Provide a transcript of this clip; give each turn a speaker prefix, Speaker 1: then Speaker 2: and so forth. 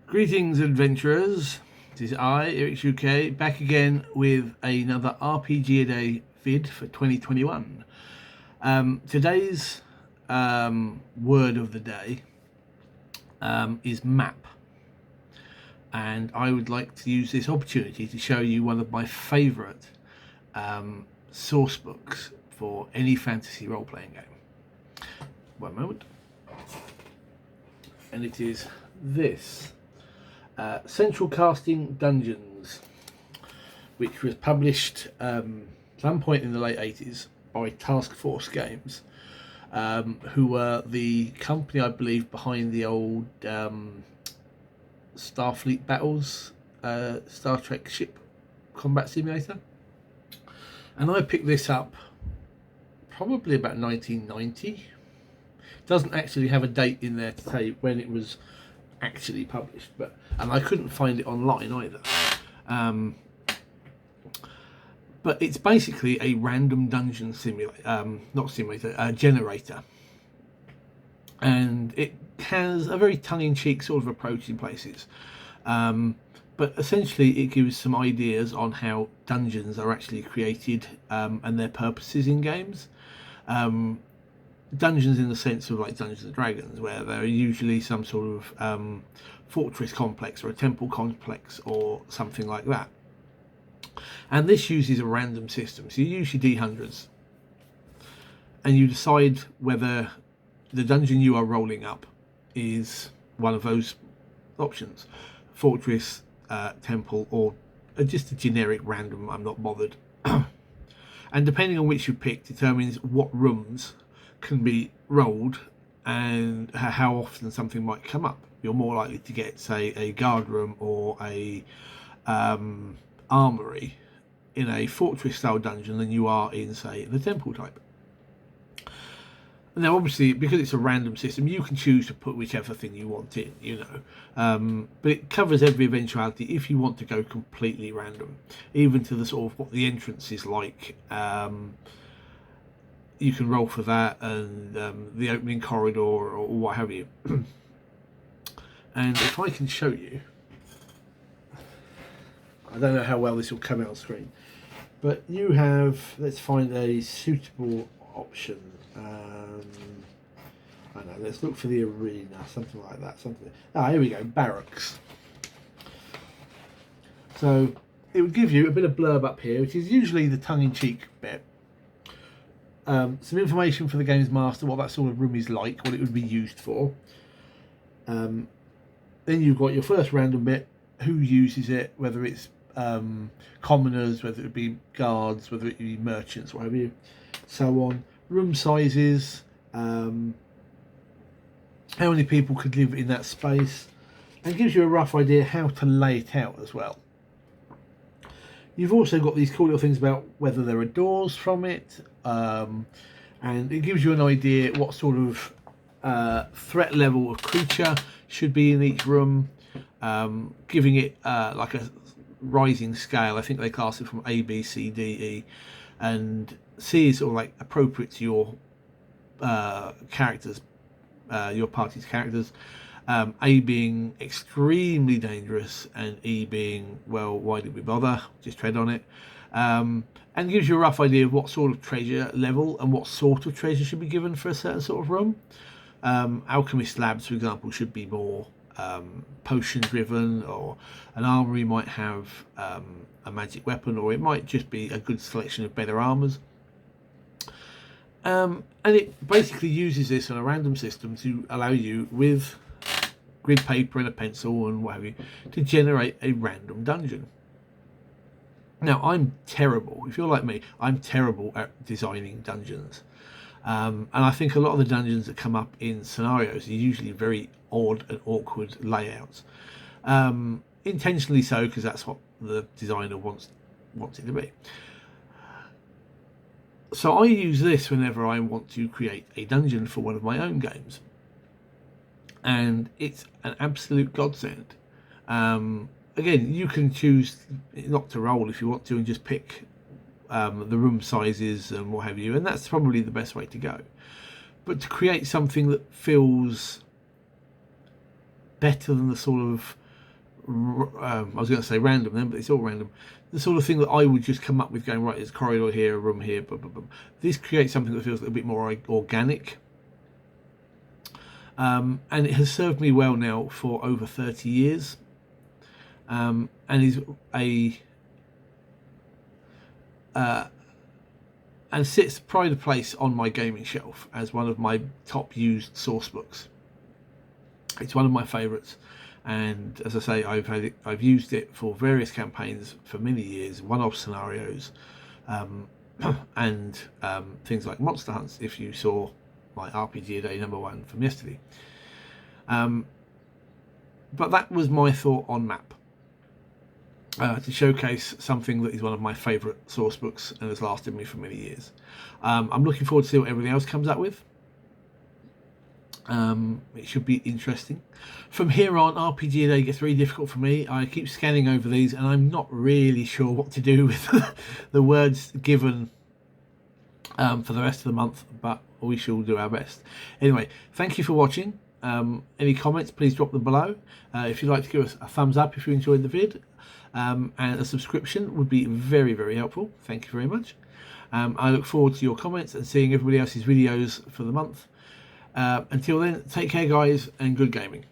Speaker 1: Greetings, adventurers. This is I, Eric UK, back again with another RPG a Day vid for 2021. Today's word of the day is map, and I would like to use this opportunity to show you one of my favourite source books for any fantasy role-playing game. One moment. And it is this. Central Casting Dungeons, which was published some point in the late 80s by Task Force Games, who were the company, I believe, behind the old Starfleet Battles Star Trek ship combat simulator. And I picked this up probably about 1990. Doesn't actually have a date in there to say when it was actually published, and I couldn't find it online either. But it's basically a random dungeon generator, and it has a very tongue-in-cheek sort of approach in places. But essentially, it gives some ideas on how dungeons are actually created and their purposes in games. Dungeons in the sense of like Dungeons and Dragons, where there are usually some sort of fortress complex or a temple complex or something like that. And this uses a random system. So you use your D100s and you decide whether the dungeon you are rolling up is one of those options: fortress, temple, or just a generic random, I'm not bothered. And depending on which you pick determines what rooms can be rolled and how often something might come up. You're more likely to get, say, a guard room or a armory in a fortress style dungeon than you are in, say, the temple type. Now obviously, because it's a random system, you can choose to put whichever thing you want in, but it covers every eventuality if you want to go completely random, even to the sort of what the entrance is like. You can roll for that, and the opening corridor or what have you. And if I can show you, I don't know how well this will come out on screen, but you have, let's find a suitable option. I know, let's look for the arena, something like that. Here we go, barracks. So it would give you a bit of blurb up here, which is usually the tongue-in-cheek bit. Some information for the game's master, what that sort of room is like, what it would be used for. Then you've got your first random bit, who uses it, whether it's commoners, whether it be guards, whether it be merchants, whatever you, so on. Room sizes, how many people could live in that space, and gives you a rough idea how to lay it out as well. You've also got these cool little things about whether there are doors from it, and it gives you an idea what sort of threat level of creature should be in each room, giving it like a rising scale. I think they class it from A, B, C, D, E, and C is sort of like appropriate to your characters, your party's characters. A being extremely dangerous, and E being, well, why did we bother? Just tread on it. And gives you a rough idea of what sort of treasure level and what sort of treasure should be given for a certain sort of room. Alchemist labs, for example, should be more potion driven, or an armory might have a magic weapon, or it might just be a good selection of better armors. And it basically uses this on a random system to allow you, with grid paper and a pencil and what have you, to generate a random dungeon. Now, I'm terrible, if you're like me, I'm terrible at designing dungeons. And I think a lot of the dungeons that come up in scenarios are usually very odd and awkward layouts. Intentionally so, because that's what the designer wants it to be. So I use this whenever I want to create a dungeon for one of my own games. And it's an absolute godsend. Again, you can choose not to roll if you want to and just pick the room sizes and what have you, and that's probably the best way to go. But to create something that feels better than the sort of I was going to say random then, but it's all random. The sort of thing that I would just come up with, going, right, there's a corridor here, a room here, blah, blah, blah. This creates something that feels a little bit more organic. And it has served me well now for over 30 years. And is and sits pride of place on my gaming shelf as one of my top used source books. It's one of my favourites, and as I say, I've used it for various campaigns for many years, one-off scenarios, and things like monster hunts. If you saw my RPG Day #1 from yesterday, but that was my thought on map. To showcase something that is one of my favourite source books and has lasted me for many years. I'm looking forward to see what everything else comes up with. It should be interesting. From here on, RPG Day gets very difficult for me. I keep scanning over these and I'm not really sure what to do with the words given for the rest of the month, but we shall do our best. Anyway, thank you for watching. Any comments, please drop them below. If you'd like to give us a thumbs up if you enjoyed the vid, and a subscription would be very, very helpful. Thank you very much. I look forward to your comments and seeing everybody else's videos for the month. Until then, take care guys, and good gaming.